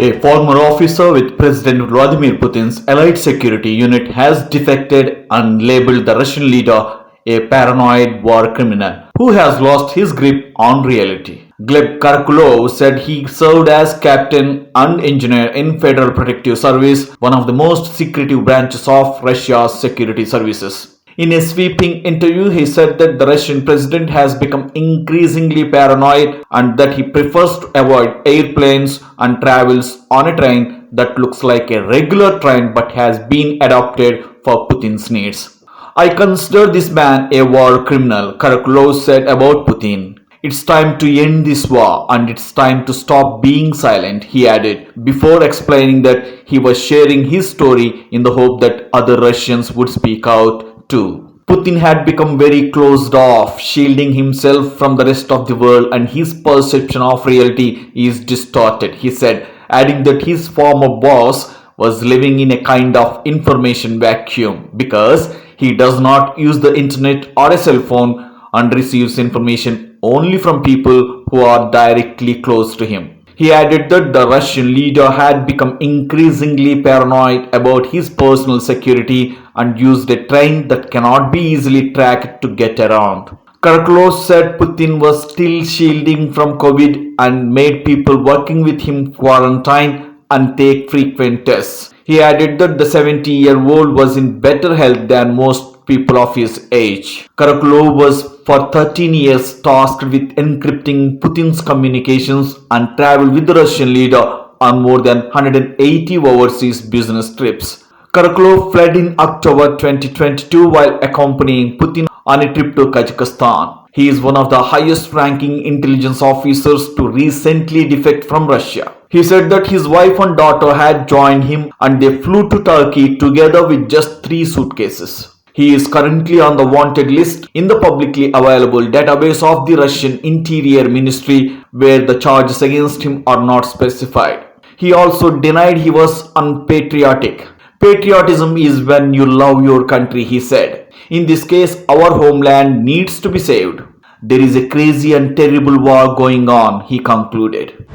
A former officer with President Vladimir Putin's elite security unit has defected and labeled the Russian leader a paranoid war criminal who has lost his grip on reality. Gleb Karakulov said he served as captain and engineer in Federal Protective Service, one of the most secretive branches of Russia's security services. In a sweeping interview, he said that the Russian president has become increasingly paranoid and that he prefers to avoid airplanes and travels on a train that looks like a regular train but has been adapted for Putin's needs. I consider this man a war criminal, Karakulov said about Putin. It's time to end this war and it's time to stop being silent, he added, before explaining that he was sharing his story in the hope that other Russians would speak out too. Putin had become very closed off, shielding himself from the rest of the world, and his perception of reality is distorted, he said, adding that his former boss was living in a kind of information vacuum because he does not use the internet or a cell phone and receives information only from people who are directly close to him. He added that the Russian leader had become increasingly paranoid about his personal security and used a train that cannot be easily tracked to get around. Karakulov said Putin was still shielding from COVID and made people working with him quarantine and take frequent tests. He added that the 70-year-old was in better health than most people of his age. Karakulov was for 13 years tasked with encrypting Putin's communications and traveled with the Russian leader on more than 180 overseas business trips. Karakulov fled in October 2022 while accompanying Putin on a trip to Kazakhstan. He is one of the highest ranking intelligence officers to recently defect from Russia. He said that his wife and daughter had joined him and they flew to Turkey together with just 3 suitcases. He is currently on the wanted list in the publicly available database of the Russian Interior Ministry, where the charges against him are not specified. He also denied he was unpatriotic. Patriotism is when you love your country, he said. In this case, our homeland needs to be saved. There is a crazy and terrible war going on, he concluded.